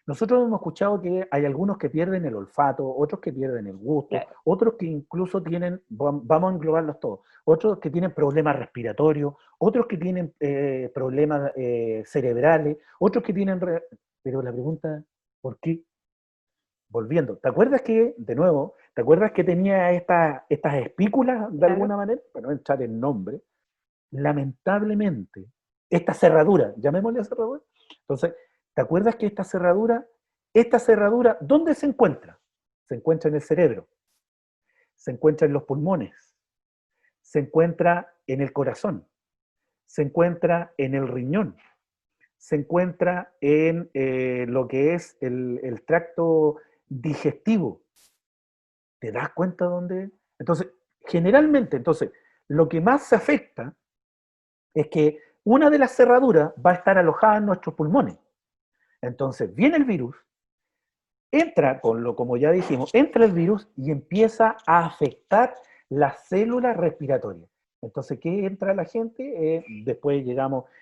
nosotros hemos escuchado que hay algunos que pierden el olfato, otros que pierden el gusto, Claro. otros que incluso tienen, vamos a englobarlos todos, otros que tienen problemas respiratorios, otros que tienen problemas cerebrales, otros que tienen... Pero la pregunta, ¿por qué? Volviendo, ¿te acuerdas que, de nuevo, te acuerdas que tenía estas espículas de Claro. alguna manera? Para no entrar en nombre, lamentablemente, esta cerradura, llamémosle cerradura, entonces, ¿te acuerdas que esta cerradura, ¿dónde se encuentra? Se encuentra en el cerebro, se encuentra en los pulmones, se encuentra en el corazón, se encuentra en el riñón, se encuentra en lo que es el tracto digestivo. ¿Te das cuenta dónde? Entonces, generalmente, lo que más se afecta es que una de las cerraduras va a estar alojada en nuestros pulmones. Entonces, viene el virus, entra, como ya dijimos, entra el virus y empieza a afectar las células respiratorias. Entonces, ¿qué entra la gente? Después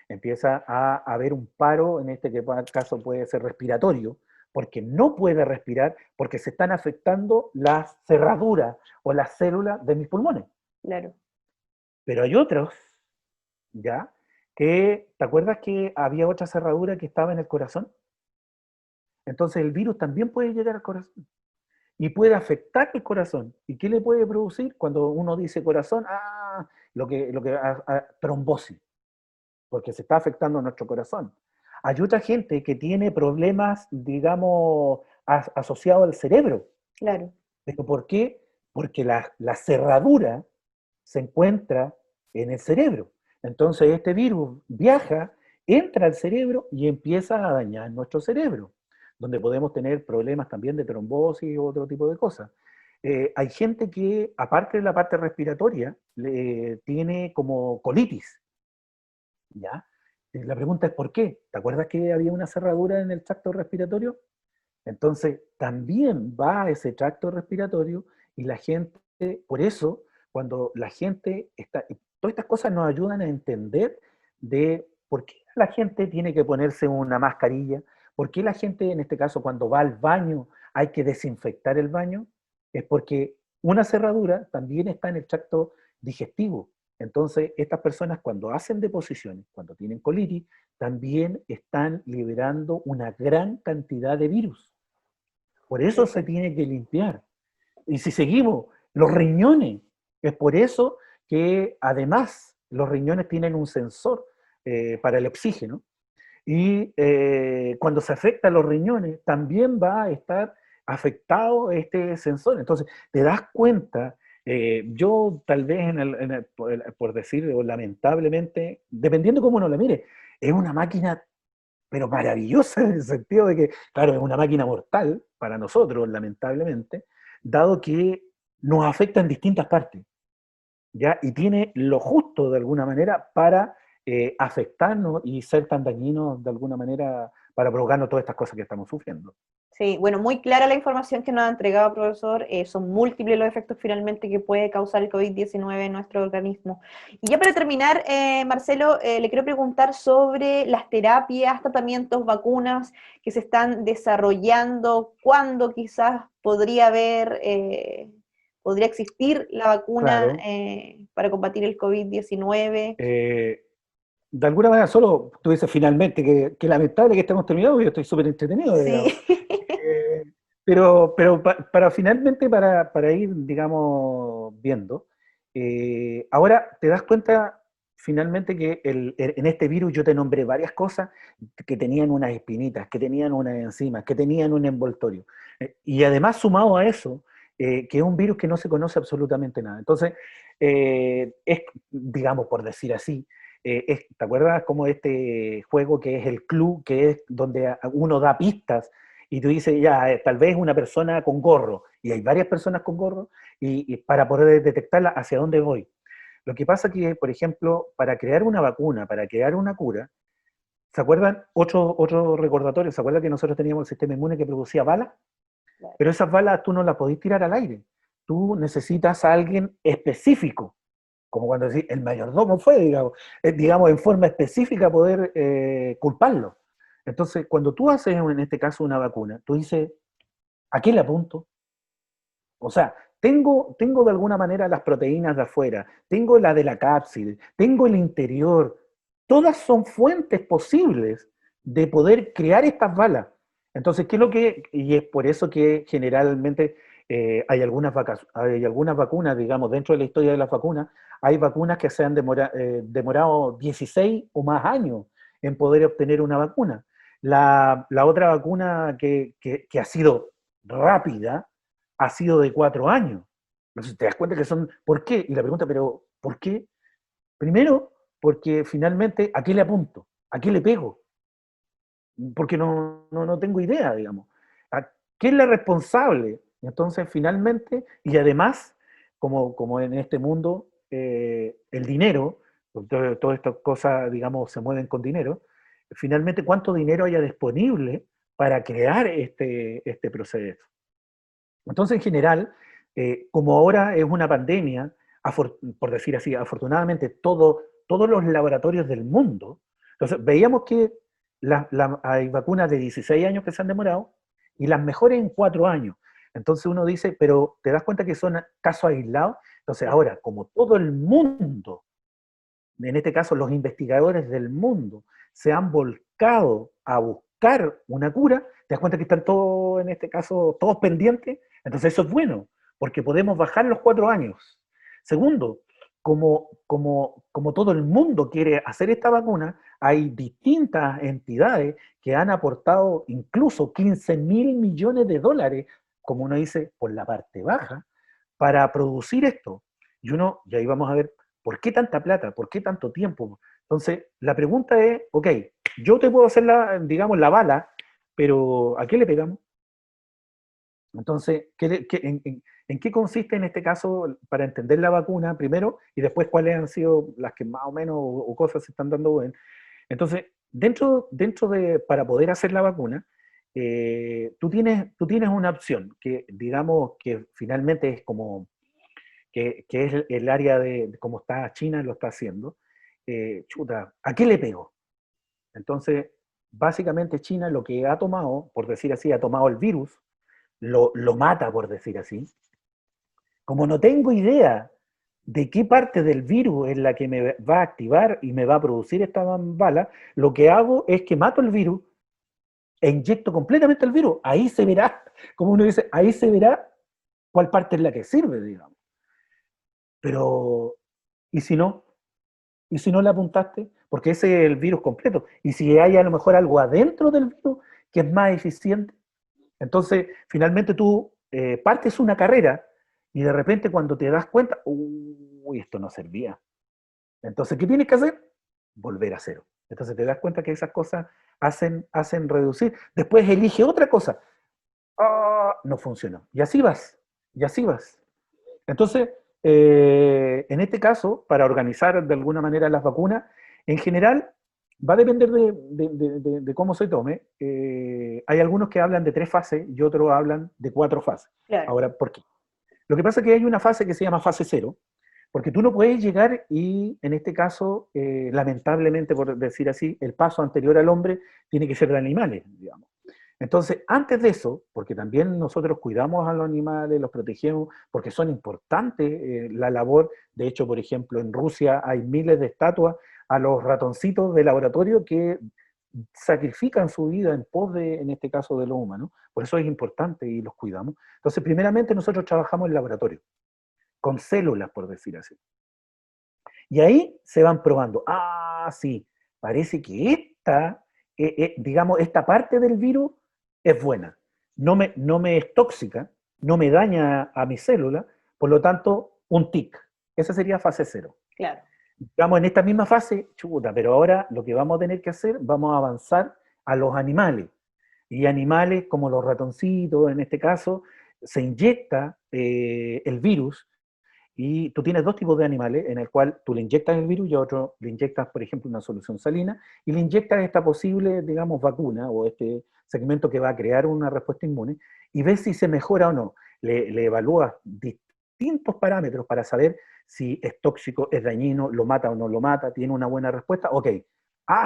empieza a haber un paro, en este caso puede ser respiratorio, porque no puede respirar, porque se están afectando las cerraduras o las células de mis pulmones. Claro. Pero hay otros, ¿ya? ¿Te acuerdas que había otra cerradura que estaba en el corazón? Entonces el virus también puede llegar al corazón y puede afectar el corazón. ¿Y qué le puede producir? Cuando uno dice corazón, trombosis, porque se está afectando nuestro corazón. Hay otra gente que tiene problemas, digamos, asociados al cerebro. Claro. ¿Pero por qué? Porque la cerradura se encuentra en el cerebro. Entonces este virus viaja, entra al cerebro y empieza a dañar nuestro cerebro, donde podemos tener problemas también de trombosis y otro tipo de cosas. Hay gente que, aparte de la parte respiratoria, tiene como colitis, ¿ya? La pregunta es ¿por qué? ¿Te acuerdas que había una cerradura en el tracto respiratorio? Entonces, también va a ese tracto respiratorio y la gente, por eso, cuando la gente está, todas estas cosas nos ayudan a entender de por qué la gente tiene que ponerse una mascarilla, por qué la gente, en este caso, cuando va al baño, hay que desinfectar el baño, es porque una cerradura también está en el tracto digestivo. Entonces, estas personas cuando hacen deposiciones, cuando tienen colitis, también están liberando una gran cantidad de virus. Por eso se tiene que limpiar. Y si seguimos, los riñones, es por eso que además los riñones tienen un sensor para el oxígeno. Y cuando se afecta a los riñones, también va a estar afectado este sensor. Entonces, te das cuenta, yo tal vez, por decirlo lamentablemente, dependiendo cómo uno la mire, es una máquina, pero maravillosa en el sentido de que, claro, es una máquina mortal para nosotros, lamentablemente, dado que nos afecta en distintas partes. ¿Ya? Y tiene lo justo de alguna manera para afectarnos y ser tan dañinos de alguna manera para provocarnos todas estas cosas que estamos sufriendo. Sí, bueno, muy clara la información que nos ha entregado, profesor. Son múltiples los efectos finalmente que puede causar el COVID-19 en nuestro organismo. Y ya para terminar, Marcelo, le quiero preguntar sobre las terapias, tratamientos, vacunas que se están desarrollando, cuándo quizás podría haber, podría existir la vacuna Claro. para combatir el COVID-19. De alguna manera, solo tú dices finalmente que lamentable que estemos terminados, yo estoy súper entretenido, Sí, digamos. Pero para finalmente, para ir, digamos, viendo, ahora te das cuenta finalmente que en este virus yo te nombré varias cosas que tenían unas espinitas, que tenían unas enzimas, que tenían un envoltorio. Y además sumado a eso, que es un virus que no se conoce absolutamente nada. Entonces, es, digamos, por decir así, ¿te acuerdas como este juego que es el club, que es donde uno da pistas y tú dices, ya, tal vez una persona con gorro, y hay varias personas con gorro, y para poder detectarla hacia dónde voy? Lo que pasa que, por ejemplo, para crear una vacuna, para crear una cura, ¿se acuerdan? Otro recordatorio, ¿se acuerdan que nosotros teníamos el sistema inmune que producía balas? Pero esas balas tú no las podés tirar al aire. Tú necesitas a alguien específico, como cuando decís, el mayordomo fue, digamos, en forma específica poder culparlo. Entonces, cuando tú haces, en este caso, una vacuna, tú dices, ¿a qué le apunto? O sea, tengo de alguna manera las proteínas de afuera, tengo la de la cápside, tengo el interior, todas son fuentes posibles de poder crear estas balas. Entonces, ¿qué es lo que, y es por eso que generalmente hay algunas vacunas, digamos, dentro de la historia de las vacunas, hay vacunas que se han demorado 16 o más años en poder obtener una vacuna. La otra vacuna que ha sido rápida, ha sido de 4 años. Entonces te das cuenta que son, ¿por qué? Y la pregunta, pero ¿por qué? Primero, porque finalmente, ¿a qué le apunto? ¿A qué le pego? Porque no tengo idea, digamos. ¿A qué es la responsable? Entonces, finalmente, y además, como en este mundo, el dinero, todas estas cosas, digamos, se mueven con dinero, finalmente, ¿cuánto dinero haya disponible para crear este proceso? Entonces, en general, como ahora es una pandemia, por decir así, afortunadamente todos los laboratorios del mundo, entonces veíamos que hay vacunas de 16 años que se han demorado y las mejores en 4 años. Entonces uno dice, pero te das cuenta que son casos aislados. Entonces claro. ahora, como todo el mundo, en este caso los investigadores del mundo, se han volcado a buscar una cura, te das cuenta que están todos, en este caso, todos pendientes. Entonces eso es bueno, porque podemos bajar los 4 años. Segundo, como todo el mundo quiere hacer esta vacuna, hay distintas entidades que han aportado incluso 15.000 millones de dólares, como uno dice, por la parte baja, para producir esto. Y ahí vamos a ver, ¿por qué tanta plata? ¿Por qué tanto tiempo? Entonces, la pregunta es, ok, yo te puedo hacer digamos, la bala, pero ¿a qué le pegamos? Entonces, ¿en qué consiste en este caso para entender la vacuna primero y después cuáles han sido las que más o menos o cosas se están dando bien? Entonces, para poder hacer la vacuna, tú tienes una opción que digamos que finalmente es como que es el área de cómo está China, lo está haciendo, chuta, ¿a qué le pego? Entonces, básicamente China lo que ha tomado, por decir así, ha tomado el virus, lo mata, por decir así. Como no tengo idea de qué parte del virus es la que me va a activar y me va a producir esta bala, lo que hago es que mato el virus e inyecto completamente el virus. Ahí se verá, como uno dice, ahí se verá cuál parte es la que sirve, digamos. Pero, ¿y si no? ¿Y si no le apuntaste? Porque ese es el virus completo. Y si hay a lo mejor algo adentro del virus que es más eficiente, entonces finalmente tú partes una carrera y de repente cuando te das cuenta, uy, esto no servía. Entonces, ¿qué tienes que hacer? Volver a cero. Entonces te das cuenta que esas cosas hacen reducir. Después elige otra cosa. Ah, no funcionó. Y así vas. Y así vas. Entonces, en este caso, para organizar de alguna manera las vacunas, en general va a depender de cómo se tome. Hay algunos que hablan de 3 fases y otros hablan de 4 fases. Claro. Ahora, ¿por qué? Lo que pasa es que hay una fase que se llama fase cero, porque tú no puedes llegar y, en este caso, lamentablemente, por decir así, el paso anterior al hombre tiene que ser de animales, digamos. Entonces, antes de eso, porque también nosotros cuidamos a los animales, los protegemos, porque son importantes la labor. De hecho, por ejemplo, en Rusia hay miles de estatuas a los ratoncitos de laboratorio que sacrifican su vida en pos de, en este caso, de los humanos. Por eso es importante y los cuidamos. Entonces, primeramente nosotros trabajamos en laboratorio, con células, por decir así. Y ahí se van probando. Ah, sí, parece que digamos, esta parte del virus es buena. No me es tóxica, no me daña a mi célula, por lo tanto, un tic. Esa sería fase cero. Claro. Estamos en esta misma fase, chuta, pero ahora lo que vamos a tener que hacer, vamos a avanzar a los animales. Y animales como los ratoncitos, en este caso, se inyecta el virus y tú tienes 2 tipos de animales en el cual tú le inyectas el virus y a otro le inyectas, por ejemplo, una solución salina y le inyectas esta posible, digamos, vacuna o este segmento que va a crear una respuesta inmune y ves si se mejora o no. Le evalúas distintos parámetros para saber si es tóxico, es dañino, lo mata o no lo mata, tiene una buena respuesta. Ok,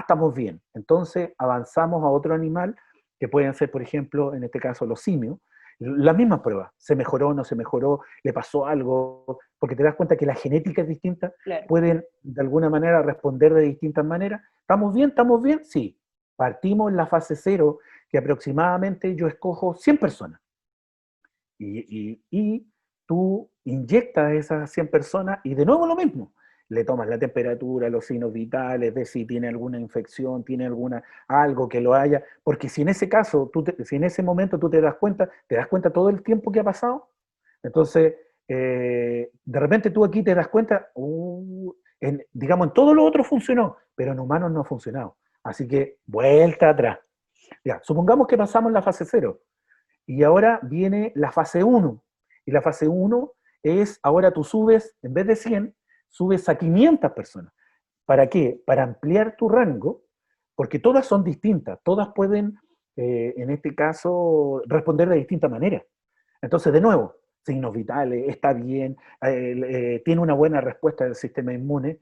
estamos bien. Entonces avanzamos a otro animal que pueden ser, por ejemplo, en este caso los simios. Las mismas pruebas, se mejoró, no se mejoró, le pasó algo, porque te das cuenta que la genética es distinta, Claro. pueden de alguna manera responder de distintas maneras. ¿Estamos bien? ¿Estamos bien? Sí. Partimos en la fase cero, que aproximadamente yo escojo 100 personas. Y tú inyectas a esas 100 personas y de nuevo lo mismo. Le tomas la temperatura, los signos vitales, ves si tiene alguna infección, tiene algo que lo haya, porque si en ese caso, si en ese momento tú te das cuenta todo el tiempo que ha pasado, entonces de repente tú aquí te das cuenta, digamos, en todo lo otro funcionó, pero en humanos no ha funcionado. Así que vuelta atrás. Ya, supongamos que pasamos la fase cero. Y ahora viene la fase uno. Y la fase uno es, ahora tú subes, en vez de 100, subes a 500 personas. ¿Para qué? Para ampliar tu rango, porque todas son distintas, todas pueden, en este caso, responder de distinta manera. Entonces, de nuevo, signos vitales, está bien, tiene una buena respuesta del sistema inmune.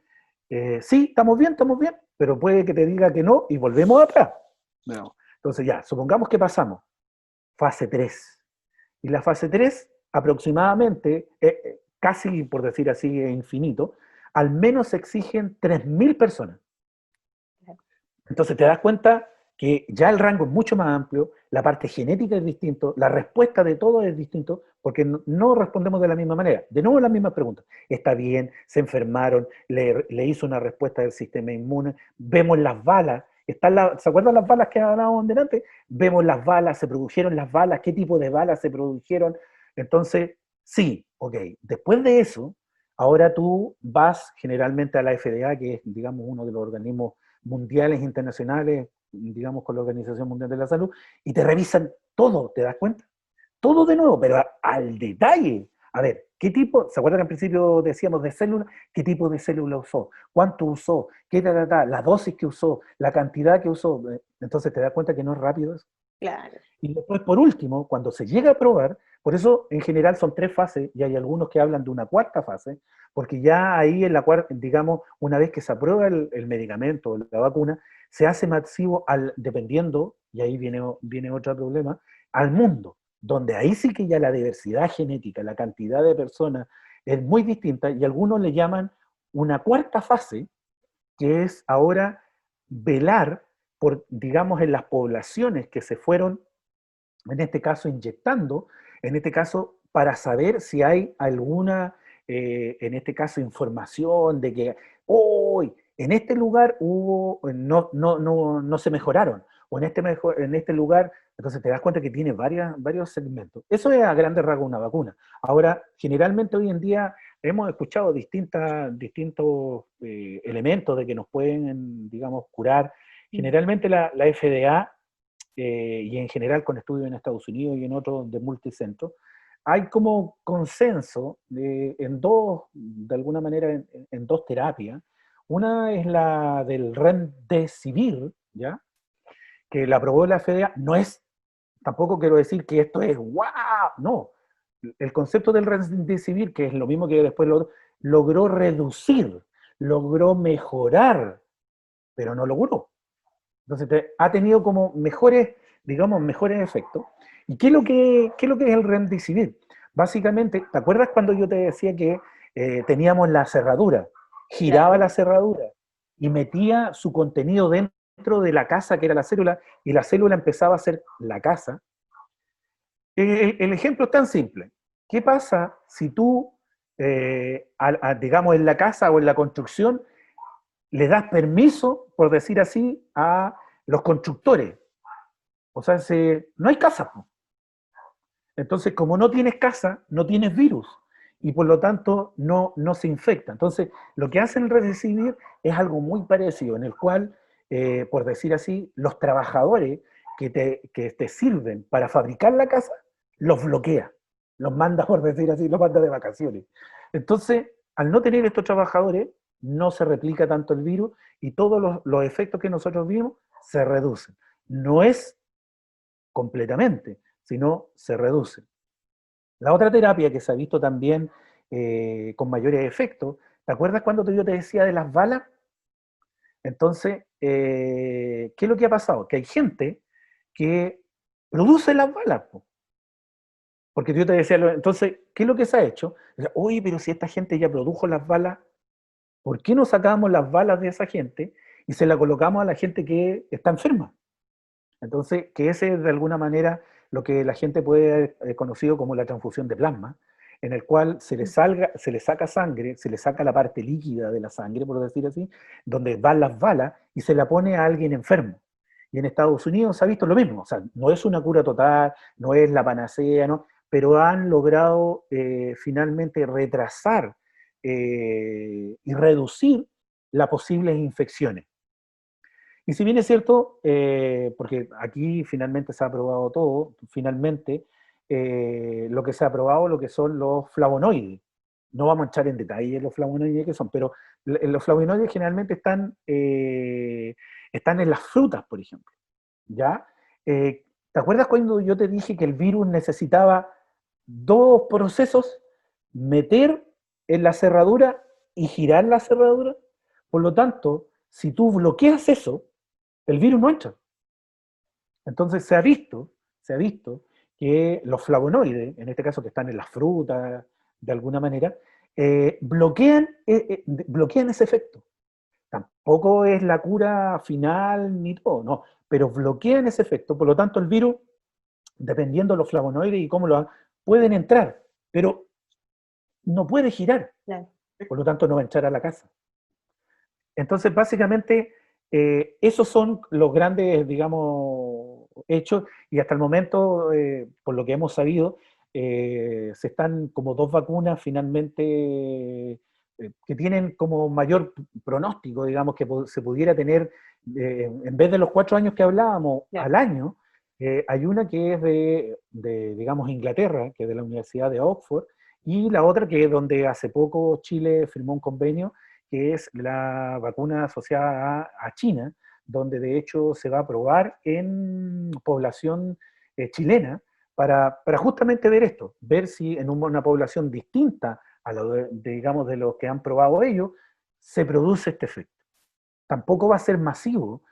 Sí, estamos bien, pero puede que te diga que no y volvemos atrás. No. Entonces ya, supongamos que pasamos fase 3. Y la fase 3 aproximadamente, casi por decir así, infinito, al menos se exigen 3.000 personas. Entonces te das cuenta que ya el rango es mucho más amplio, la parte genética es distinto, la respuesta de todo es distinto, porque no respondemos de la misma manera. De nuevo las mismas preguntas. Está bien, se enfermaron, le hizo una respuesta del sistema inmune, vemos las balas, ¿se acuerdan las balas que hablábamos delante? Vemos las balas, se produjeron las balas, qué tipo de balas se produjeron. Entonces, sí, ok. Después de eso, ahora tú vas generalmente a la FDA, que es, digamos, uno de los organismos mundiales, internacionales, digamos, con la Organización Mundial de la Salud, y te revisan todo, ¿te das cuenta? Todo de nuevo, pero al detalle. A ver, ¿qué tipo? ¿Se acuerdan que al principio decíamos de célula? ¿Qué tipo de célula usó? ¿Cuánto usó? ¿Qué la dosis que usó? ¿La cantidad que usó? Entonces te das cuenta que no es rápido eso. Claro. Y después, por último, cuando se llega a probar, por eso en general son 3 fases, y hay algunos que hablan de una 4ª fase, porque ya ahí en la cuarta, digamos, una vez que se aprueba el medicamento, la vacuna, se hace masivo dependiendo, y ahí viene otro problema, al mundo, donde ahí sí que ya la diversidad genética, la cantidad de personas, es muy distinta y algunos le llaman una cuarta fase, que es ahora velar por, digamos, en las poblaciones que se fueron, en este caso, inyectando, en este caso, para saber si hay alguna, en este caso, información de que hoy en este lugar hubo, no se mejoraron, o en este lugar, entonces te das cuenta que tiene varios segmentos. Eso es a grandes rasgos una vacuna. Ahora, generalmente hoy en día hemos escuchado distintos elementos de que nos pueden, digamos, curar. Generalmente la FDA y en general con estudios en Estados Unidos y en otros de multicentro, hay como consenso en dos, de alguna manera, en dos terapias. Una es la del Remdesivir, ¿ya? Que la aprobó la FDA. No es, tampoco quiero decir que esto es ¡wow! No. El concepto del Remdesivir, que es lo mismo que después logró reducir, logró mejorar, pero no lo curó. Entonces ha tenido como mejores, digamos, mejores efectos. ¿Y qué es lo que es el Remdesivir? Básicamente, ¿te acuerdas cuando yo te decía que teníamos la cerradura? Giraba Claro. la cerradura y metía su contenido dentro de la casa que era la célula y la célula empezaba a ser la casa. El ejemplo es tan simple. ¿Qué pasa si tú, digamos, en la casa o en la construcción, le das permiso, por decir así, a los constructores? O sea, no hay casa. Entonces, como no tienes casa, no tienes virus. Y por lo tanto, no se infecta. Entonces, lo que hace el Remdesivir es algo muy parecido, en el cual, por decir así, los trabajadores que te sirven para fabricar la casa, los bloquea. Los manda, por decir así, los manda de vacaciones. Entonces, al no tener estos trabajadores, no se replica tanto el virus y todos los efectos que nosotros vimos se reducen. No es completamente, sino se reduce. La otra terapia que se ha visto también con mayores efectos, ¿te acuerdas cuando yo te decía de las balas? Entonces, ¿qué es lo que ha pasado? Que hay gente que produce las balas, po. Porque yo te decía, entonces, ¿qué es lo que se ha hecho? Oye, pero si esta gente ya produjo las balas, ¿por qué no sacamos las balas de esa gente y se las colocamos a la gente que está enferma? Entonces, que ese es de alguna manera lo que la gente puede haber conocido como la transfusión de plasma, en el cual se le saca sangre, se le saca la parte líquida de la sangre, por decir así, donde van las balas, y se la pone a alguien enfermo. Y en Estados Unidos se ha visto lo mismo, o sea, no es una cura total, no es la panacea, ¿no? Pero han logrado finalmente retrasar y reducir las posibles infecciones. Y si bien es cierto, porque aquí finalmente se ha aprobado todo, finalmente lo que se ha aprobado lo que son los flavonoides. No vamos a entrar en detalle los flavonoides que son, pero los flavonoides generalmente están en las frutas, por ejemplo. ¿Ya? ¿Te acuerdas cuando yo te dije que el virus necesitaba dos procesos? Meter en la cerradura y girar la cerradura. Por lo tanto, si tú bloqueas eso, el virus no entra. Entonces se ha visto que los flavonoides, en este caso que están en las frutas, de alguna manera, bloquean ese efecto. Tampoco es la cura final ni todo, no, pero bloquean ese efecto. Por lo tanto, el virus, dependiendo de los flavonoides y cómo lo hagan, pueden entrar, pero no puede girar. Claro. Por lo tanto, no va a entrar a la casa. Entonces, básicamente, esos son los grandes, digamos, hechos, y hasta el momento, por lo que hemos sabido, se están como dos vacunas finalmente que tienen como mayor pronóstico, digamos, que se pudiera tener, en vez de los 4 años que hablábamos Claro. al año, hay una que es digamos, Inglaterra, que es de la Universidad de Oxford, y la otra que es donde hace poco Chile firmó un convenio, que es la vacuna asociada a China, donde de hecho se va a probar en población chilena para justamente ver esto, ver si en una población distinta a lo digamos, de los que han probado ellos, se produce este efecto. Tampoco va a ser masivo,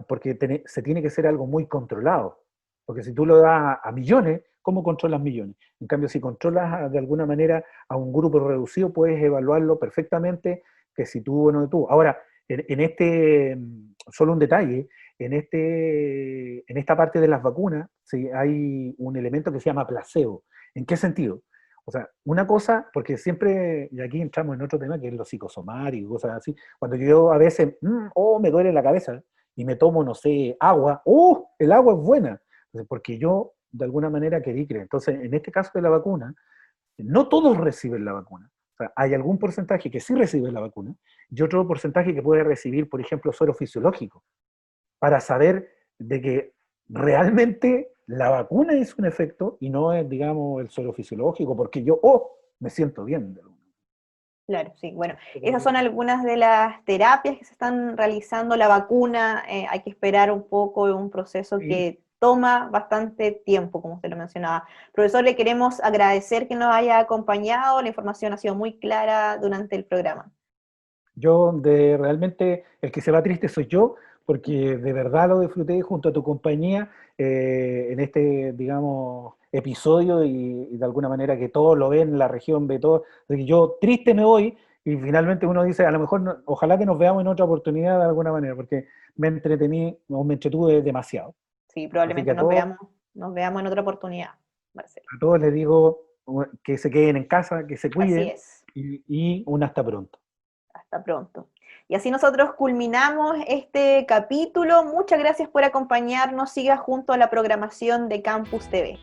porque se tiene que ser algo muy controlado, porque si tú lo das a millones, ¿cómo controlas millones? En cambio, si controlas de alguna manera a un grupo reducido, puedes evaluarlo perfectamente que si tuvo o no tuvo. Ahora, en este, solo un detalle, en esta parte de las vacunas, sí, hay un elemento que se llama placebo. ¿En qué sentido? O sea, una cosa, porque siempre, y aquí entramos en otro tema que es lo psicosomático, cosas así, cuando yo a veces, oh, me duele la cabeza, y me tomo, no sé, agua, oh, el agua es buena, porque yo de alguna manera querí creer. Entonces, en este caso de la vacuna, no todos reciben la vacuna. O sea, hay algún porcentaje que sí recibe la vacuna y otro porcentaje que puede recibir, por ejemplo, suero fisiológico, para saber de que realmente la vacuna es un efecto y no es, digamos, el suero fisiológico, porque yo, oh, me siento bien. Claro, sí. Bueno, esas son algunas de las terapias que se están realizando. La vacuna, hay que esperar un poco, es un proceso Sí. que toma bastante tiempo, como usted lo mencionaba. Profesor, le queremos agradecer que nos haya acompañado. La información ha sido muy clara durante el programa. Yo realmente el que se va triste soy yo, porque de verdad lo disfruté junto a tu compañía en este, digamos, episodio y de alguna manera que todos lo ven, la región ve todo. De que yo triste me voy y finalmente uno dice, a lo mejor ojalá que nos veamos en otra oportunidad de alguna manera, porque me entretení o me entretuve demasiado. Sí, Así que probablemente nos veamos en otra oportunidad, Marcelo. a todos les digo que se queden en casa, que se Así cuiden es. y un hasta pronto. Hasta pronto. Y así nosotros culminamos este capítulo. Muchas gracias por acompañarnos. Siga junto a la programación de Campus TV.